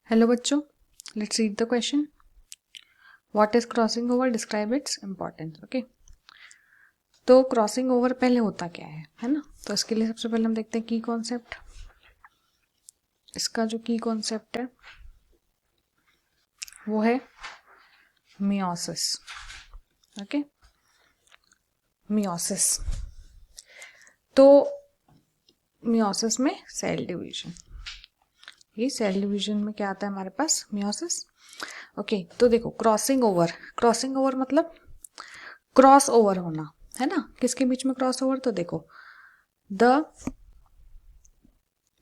Hello बच्चों, let's read the question. What is crossing over? Describe its importance. Okay, तो crossing over पहले होता क्या है ना. तो इसके लिए सबसे पहले हम देखते हैं की कॉन्सेप्ट. इसका जो की कॉन्सेप्ट है वो है मियोसिस. Okay, meiosis. तो मियोसिस में सेल डिवीजन, ये सेल डिवीजन में क्या आता है हमारे पास? मियोसिस. ओके, तो देखो क्रॉसिंग ओवर मतलब क्रॉस ओवर होना है ना. किसके बीच में क्रॉस ओवर? तो देखो the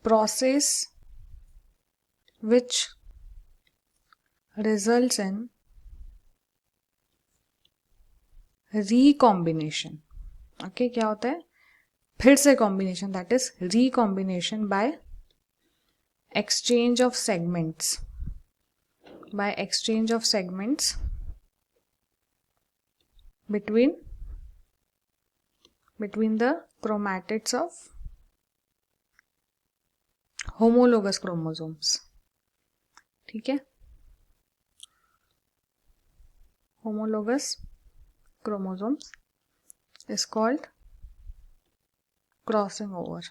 process which results in recombination. Okay, क्या होता है? फिर से combination, that is recombination by exchange of segments, between the chromatids of homologous chromosomes. ठीक है, homologous chromosomes is called crossing over.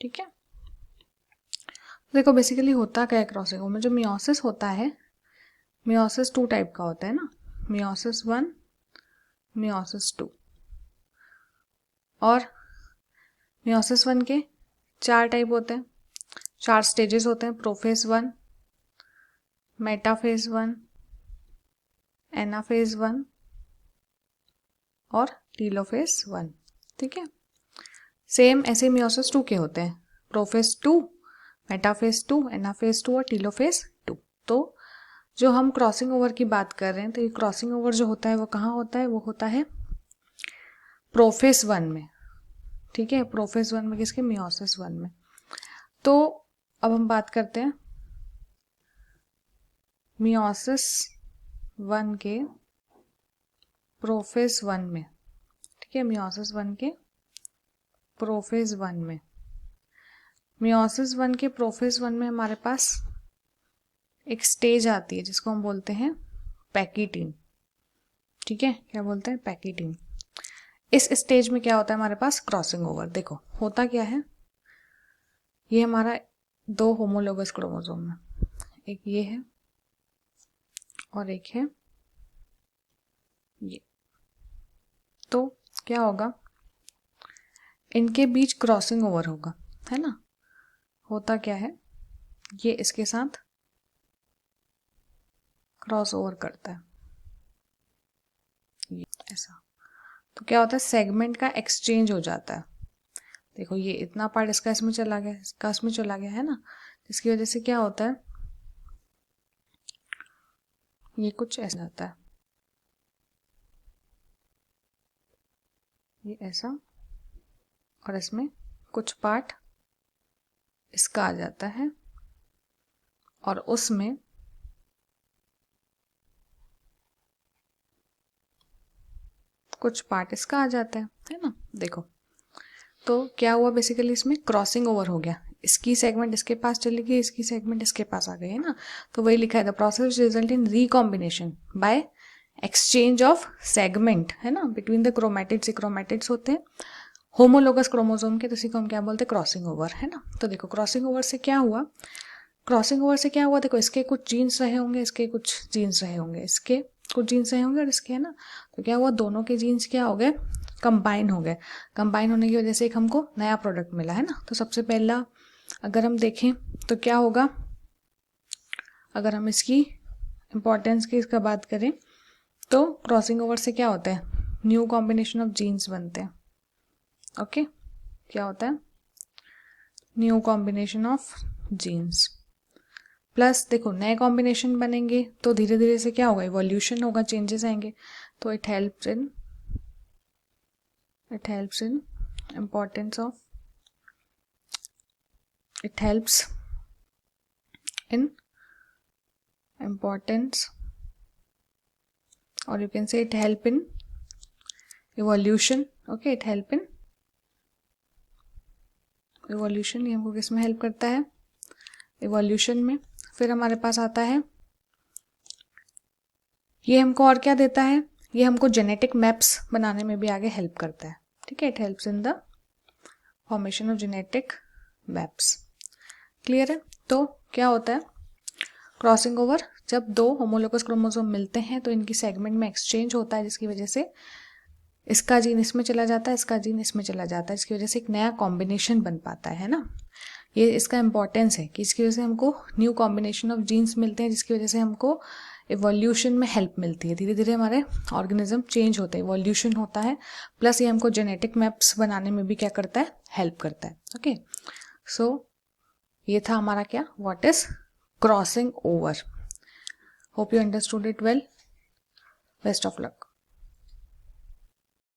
ठीक है, देखो बेसिकली होता क्या है क्रॉसिंग ओवर में. जो मियोसिस होता है, मियोसिस 2 टाइप का होता है ना. Meiosis 1, meiosis 2. और मियोसिस 1 के 4 टाइप होते हैं, 4 स्टेजेस होते हैं. प्रोफेज 1, मेटाफेज 1, एनाफेज 1 और टीलोफेज 1. ठीक है, सेम ऐसे मियोसिस 2 के होते हैं. प्रोफेज 2, मेटाफेज 2, एनाफेज 2 और टीलोफेज 2. तो जो हम क्रॉसिंग ओवर की बात कर रहे हैं, तो ये क्रॉसिंग ओवर जो होता है वो कहाँ होता है? वो होता है प्रोफेज 1 में. ठीक है, प्रोफेज 1 में. किसके? मियोसिस 1 में. तो अब हम बात करते हैं मियोसिस 1 के प्रोफेज 1 में. ठीक है, मियोसिस 1 के प्रोफेज 1 में. मियोसिस 1 के प्रोफेज 1 में हमारे पास एक स्टेज आती है जिसको हम बोलते हैं पैकीटीन. ठीक है, क्या बोलते हैं? पैकीटीन. इस स्टेज में क्या होता है हमारे पास? Crossing over. देखो होता क्या है, ये हमारा 2 होमोलोगस क्रोमोसोम है. एक ये है और एक है ये. तो क्या होगा, इनके बीच क्रॉसिंग ओवर होगा, है ना. होता क्या है, ये इसके साथ क्रॉस ओवर करता है, ये ऐसा. तो क्या होता है, सेगमेंट का एक्सचेंज हो जाता है. देखो ये इतना पार्ट इसका इसमें चला गया, इसका इसमें चला गया, है ना. जिसकी वजह से क्या होता है, ये कुछ ऐसा होता है, ये ऐसा. और इसमें कुछ पार्ट इसका आ जाता है और उसमें कुछ पार्ट इसका आ जाता है ना. देखो तो क्या हुआ, बेसिकली इसमें क्रॉसिंग ओवर हो गया. इसकी सेगमेंट इसके पास चली गई, इसकी सेगमेंट इसके पास आ गई, है ना. तो वही लिखा है, the process result in recombination by exchange of segment, है ना, बिटवीन द क्रोमैटिड्स. क्रोमैटिड्स होते हैं होमोलोगस क्रोमोसोम के, तो इसी को हम क्या बोलते हैं? क्रॉसिंग ओवर, है ना. तो देखो क्रॉसिंग ओवर से क्या हुआ, देखो इसके कुछ जीन्स रहे होंगे, इसके कुछ जीन्स रहे होंगे, इसके कुछ जीन्स रहे होंगे और इसके, है ना. तो क्या हुआ, दोनों के जीन्स क्या हो गए? कंबाइन हो गए. कंबाइन होने की वजह से एक हमको नया प्रोडक्ट मिला, है ना. तो सबसे पहला अगर हम देखें तो क्या होगा, अगर हम इसकी इम्पोर्टेंस की इसका बात करें तो क्रॉसिंग ओवर से क्या होता है, न्यू कॉम्बिनेशन ऑफ जीन्स बनते हैं. ओके, क्या होता है? New combination of genes. Plus देखो नए कॉम्बिनेशन बनेंगे तो धीरे धीरे से क्या होगा, इवोल्यूशन होगा, चेंजेस आएंगे. तो it helps in importance of it helps in importance, or you can say it help in evolution. Okay, it help in evolution. ये हमको किस में हेल्प करता है? इवोल्यूशन में। फिर हमारे पास आता है, ये हमको और क्या देता है, ये हमको जेनेटिक मैप्स बनाने में भी आगे हेल्प करता है। ठीक है, it helps in the formation of genetic maps. Clear है? तो क्या होता है क्रॉसिंग ओवर, जब दो होमोलोगस क्रोमोसोम मिलते हैं तो इनकी सेगमेंट में एक्सचेंज होता है, जिसकी वजह से इसका जीन इसमें चला जाता है, इसका जीन इसमें चला जाता है, इसकी वजह से एक नया कॉम्बिनेशन बन पाता है ना। ये इसका इंपॉर्टेंस है कि इसकी वजह से हमको न्यू कॉम्बिनेशन ऑफ जीन्स मिलते हैं, जिसकी वजह से हमको इवोल्यूशन में हेल्प मिलती है। धीरे धीरे हमारे ऑर्गेनिज्म चेंज होते हैं, इवोल्यूशन होता है, प्लस ये हमको जेनेटिक मैप्स बनाने में भी क्या करता है, हेल्प करता है। ओके, सो ये था हमारा क्या, what is crossing over. Hope you understood it well. Best of luck.